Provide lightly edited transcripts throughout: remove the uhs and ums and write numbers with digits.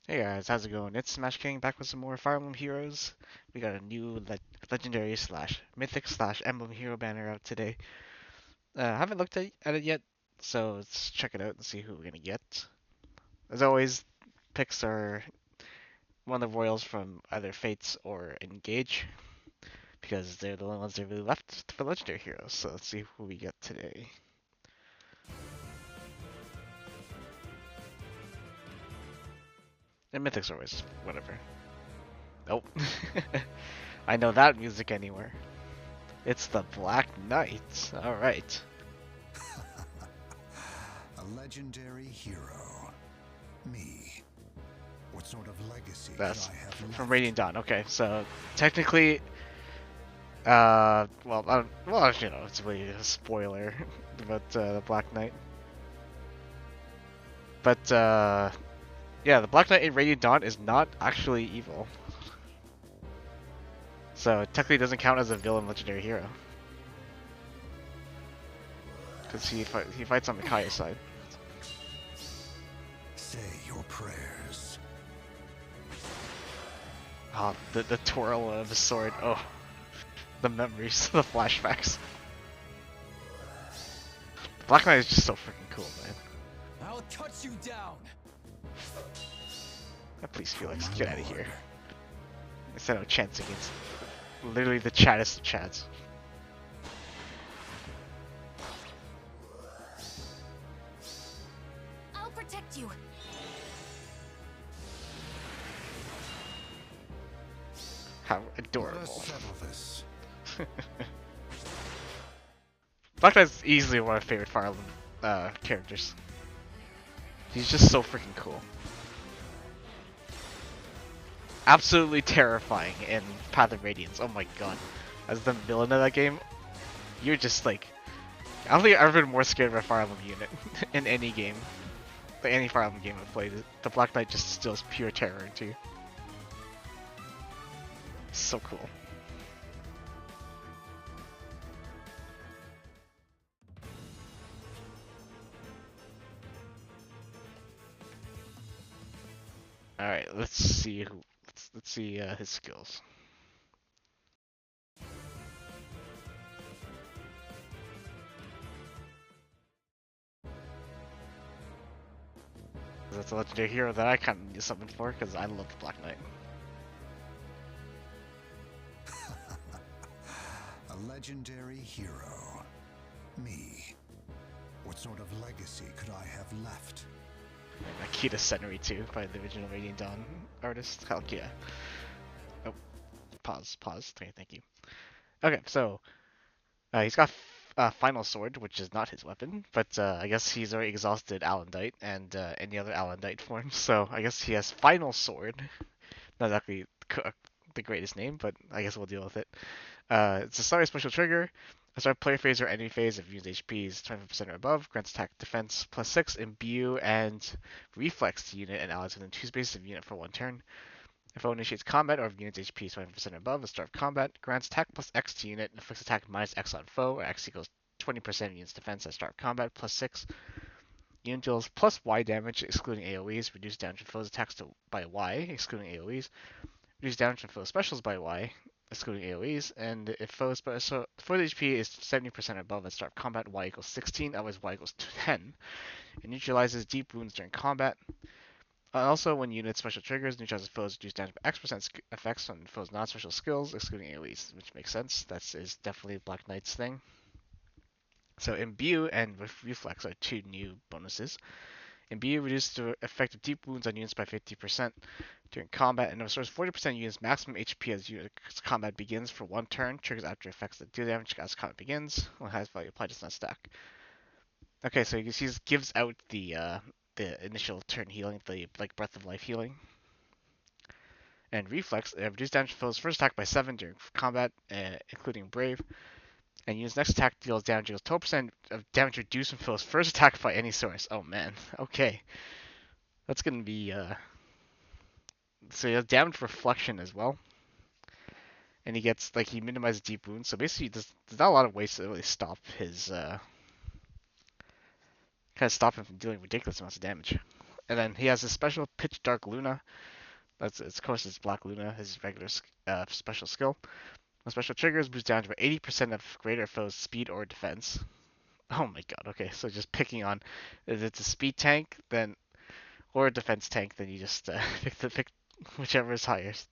Hey guys, how's it going? It's Smash King back with some more Fire Emblem Heroes. We got a new legendary slash mythic slash emblem hero banner out today. I haven't looked at it yet, so let's check it out and see who we're gonna get. As always, picks are one of the royals from either Fates or Engage because they're the only ones that really left for legendary heroes. So let's see who we get today. And mythics are always whatever. Nope. I know that music anywhere. It's the Black Knight. All right. A legendary hero. Me. What sort of legacy could That's I have from left? Radiant Dawn. Okay, so technically, well, well, actually, no, it's really a spoiler about the Black Knight. But yeah, the Black Knight in Radiant Dawn is not actually evil, so it technically doesn't count as a villain legendary hero because he fights on Mikaya's side. Say your prayers. Oh, the twirl of the sword. Oh, the memories, the flashbacks. The Black Knight is just so freaking cool, man. I'll cut you down. Please, For Felix, my get out of here. lord. Instead of chance against literally the chattest of chats. I'll protect you. How Let us adorable. settle this. Black Knight's easily one of my favorite Fire Emblem characters. He's just so freaking cool. Absolutely terrifying in Path of Radiance. Oh my god. As the villain of that game, you're just like... I don't think I've ever been more scared of a Fire Emblem unit in any game. Like any Fire Emblem game I've played. The Black Knight just instills pure terror into you. So cool. Alright, let's see who... Let's see his skills. That's a legendary hero that I kind of need something for because I love the Black Knight. A legendary hero. Me. What sort of legacy could I have left? And Akita Senri too, by the original Radiant Dawn artist. Hell yeah. Oh, pause. Okay, thank you. Okay, so he's got Final Sword, which is not his weapon, but I guess he's already exhausted Alendite and any other Alendite forms, so I guess he has Final Sword. Not exactly the greatest name, but I guess we'll deal with it. It's a sorry special trigger. A start player phase or enemy phase if used HP is 25% or above. Grants attack defense +6, imbue, and reflex to unit and allies within 2 spaces of unit for 1 turn. If foe initiates combat or if unit's HP is 25% or above at the start of combat, grants attack +X to unit and inflicts attack -X on foe, or X equals 20% of unit's defense at start of combat +6. Unit deals +Y damage excluding AoEs, reduce damage from foes attacks by Y excluding AoEs, reduce damage from foe specials by Y excluding AoEs, and if foe's HP is 70% above at start of combat, Y equals 16, otherwise Y equals 10. It neutralizes deep wounds during combat. Also, when unit special triggers, neutralizes foes reduce damage by X% effects on foes' non-special skills, excluding AoEs, which makes sense. That is definitely Black Knight's thing. So Imbue and Reflex are 2 new bonuses. Imbue reduces the effect of deep wounds on units by 50% during combat and restores 40% of units' maximum HP as unit's combat begins for 1 turn. Triggers after effects that deal damage as combat begins. When highest value applied does not stack. Okay, so you can see this gives out the initial turn healing, the like Breath of Life healing. And Reflex, reduce damage to foes' first attack by 7 during combat, including Brave. And use next attack deals damage equals 12% of damage reduced from foes' first attack by any source. Oh man, okay. That's gonna be, so he has damage reflection as well. And he gets, like, he minimizes deep wounds. So basically, there's not a lot of ways to really stop his, kind of stop him from dealing ridiculous amounts of damage. And then he has his special Pitch Dark Luna. That's of course his Black Luna, his regular special skill. When special triggers boost down to 80% of greater foe's speed or defense. Oh my god. Okay, so just picking on if it's a speed tank, then or a defense tank, then you just pick whichever is highest.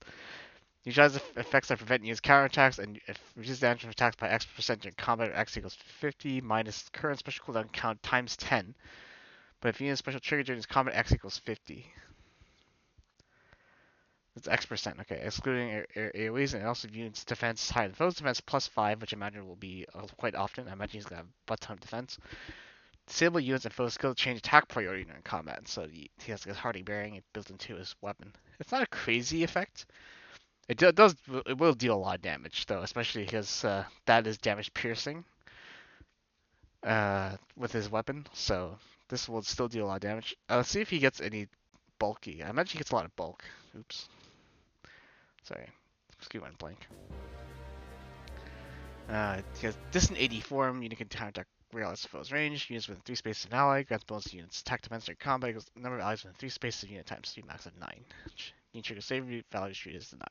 Utilize effects that prevent used counterattacks and reduce damage from attacks by X% during combat. X equals 50 minus current special cooldown count times 10. But if you use a special trigger during this combat, X equals 50. It's X%, okay. Excluding AoEs and also units defense higher than foes defense plus 5, which I imagine will be quite often. I imagine he's going to have a butt ton of defense. Disable units and foes skill change attack priority during combat, so he has a hardy bearing built into his weapon. It's not a crazy effect. It will deal a lot of damage though, especially because that is damage piercing with his weapon. So this will still deal a lot of damage. Let's see if he gets any bulky. I imagine he gets a lot of bulk. Oops. Sorry. Screen went blank. He has distant AD form. Unit can counterattack regardless of foe's range. Units within 3 spaces of an ally. Grants bonus to units attack defense during combat. Equals the number of allies within 3 spaces of unit times 3 max of 9. Unit trigger save value treated as the 9.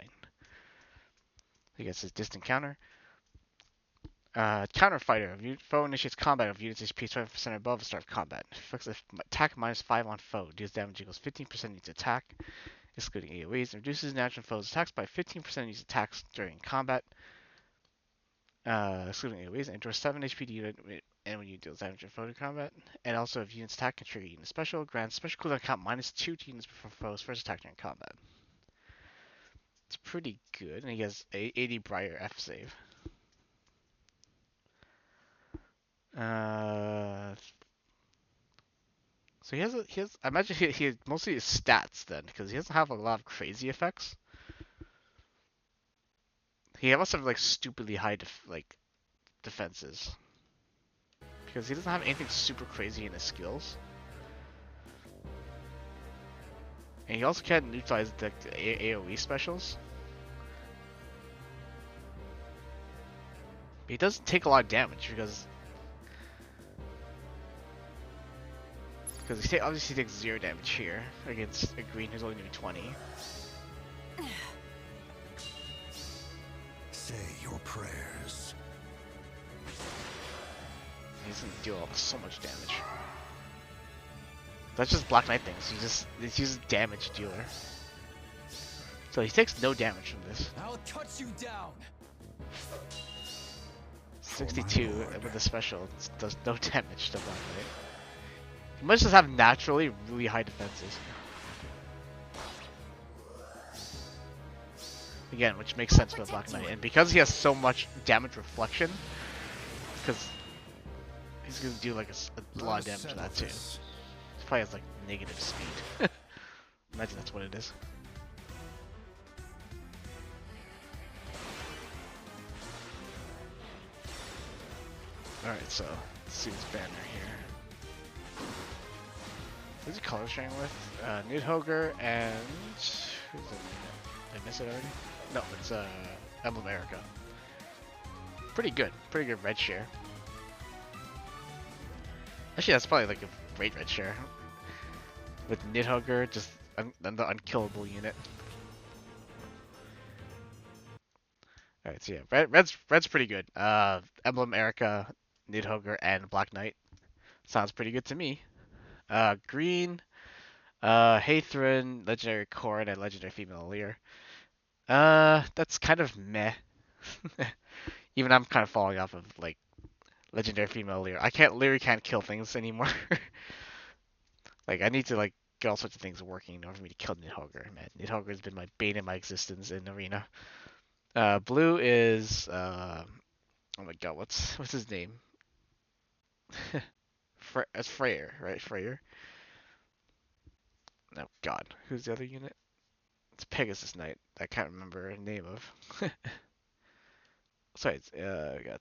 He gets his distant counter. Counter fighter. Foe initiates combat of units HP 20% above the start of combat. Fix attack minus 5 on foe. Deals damage equals 15% units attack, excluding AoEs. Reduces natural foe's attacks by 15% units attacks during combat, excluding AoEs. And endures 7 HP to unit and when you deal damage to foe in combat. And also if units attack can trigger unit special. Grants special cooldown count minus 2 to units before foe's first attack during combat. It's pretty good. And he has 80 Briar F save. So he has. I imagine he has mostly his stats then, because he doesn't have a lot of crazy effects. He must have like stupidly high defenses, because he doesn't have anything super crazy in his skills. And he also can't neutralize the AoE specials. But he doesn't take a lot of damage because he obviously takes 0 damage here against a green who's only doing 20. Say your prayers. He doesn't deal so much damage. That's just Black Knight things. He uses damage dealer. So he takes no damage from this. I'll cut you down. 62 with the special does no damage to Black Knight. He must just have naturally really high defenses. Again, which makes sense for Black Knight. And because he has so much damage reflection, because he's going to do like a lot of damage to that too. He probably has like negative speed. Imagine that's what it is. Alright, so let's see this banner here. Who's he color sharing with? Nidhogger and who's it? Did I miss it already? No, it's Emblem Erica. Pretty good red share. Actually, that's probably like a great red share. With Nidhogger, just the unkillable unit. Alright, so yeah, red's pretty good. Emblem Erica, Nidhogger, and Black Knight. Sounds pretty good to me. Green, Hathrin, Legendary Corrin, and Legendary Female Lear. That's kind of meh. Even I'm kind of falling off of like Legendary Female Lear. Literally can't kill things anymore. Like I need to like get all sorts of things working in order for me to kill Nidhogger. Man, Nidhogger has been my bane in my existence in Arena. Blue is oh my god, what's his name? It's Freyr, right? Freyr. Oh god, who's the other unit? It's Pegasus Knight. I can't remember the name of. Sorry, it's, we got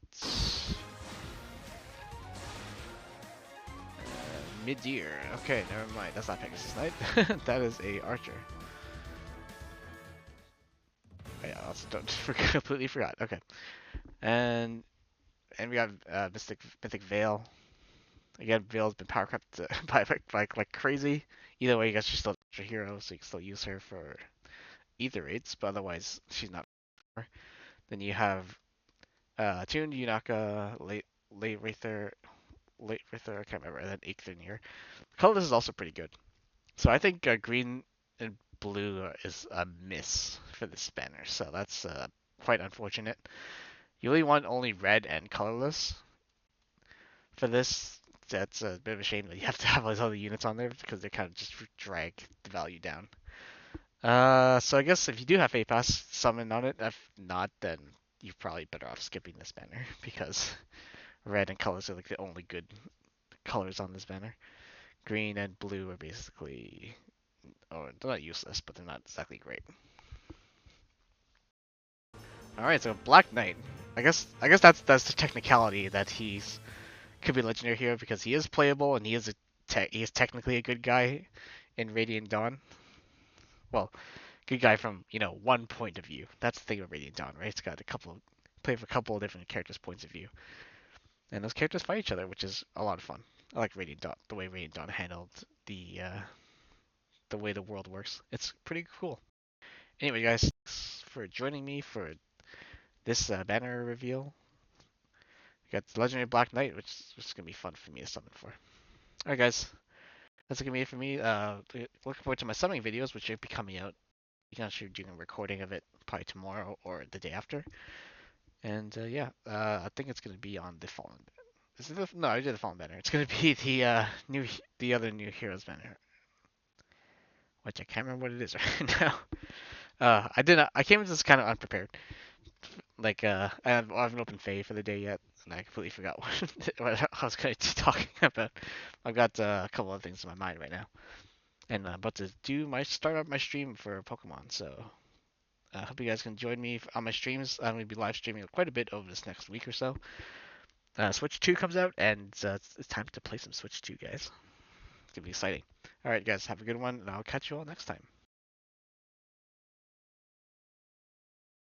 Mid-Year. Okay, never mind. That's not Pegasus Knight. That is a archer. Oh, yeah, I also completely forgot. Okay, and we got Mythic Veil. Again, Veil's been power crept by like crazy. Either way, you guys she's still your hero, so you can still use her for either rates, but otherwise she's not. Then you have Tuned, Yunaka, late Wraither, I can't remember, and then Eikthenir. Colorless is also pretty good. So I think green and blue is a miss for this banner, so that's quite unfortunate. You really want only red and colorless for this. That's a bit of a shame that you have to have those other units on there because they kind of just drag the value down. So I guess if you do have a pass summon on it, if not, then you're probably better off skipping this banner because red and colors are like the only good colors on this banner. Green and blue are basically, oh, they're not useless, but they're not exactly great. All right, so Black Knight. I guess that's the technicality that he's could be a legendary hero because he is playable and he is technically a good guy in Radiant Dawn. Well, good guy from one point of view. That's the thing about Radiant Dawn, right? It's got play with a couple of different characters' points of view, and those characters fight each other, which is a lot of fun. I like Radiant Dawn, the way Radiant Dawn handled the way the world works. It's pretty cool. Anyway, guys, thanks for joining me for this banner reveal. We got the Legendary Black Knight, which is gonna be fun for me to summon for. All right, guys, that's gonna be it for me. Looking forward to my summoning videos, which should be coming out. You can actually do a recording of it probably tomorrow or the day after. And yeah, I think it's gonna be on the Fallen. Is it no? I did the Fallen banner. It's gonna be the other new heroes banner, which I can't remember what it is right now. I didn't. I came into this kind of unprepared. Like I haven't opened FEH for the day yet, and I completely forgot what I was going to be talking about. I've got a couple of things in my mind right now, and I'm about to start up my stream for Pokemon. So I hope you guys can join me on my streams. I'm going to be live streaming quite a bit over this next week or so. Switch 2 comes out, and it's time to play some Switch 2, guys. It's going to be exciting. All right, guys, have a good one, and I'll catch you all next time.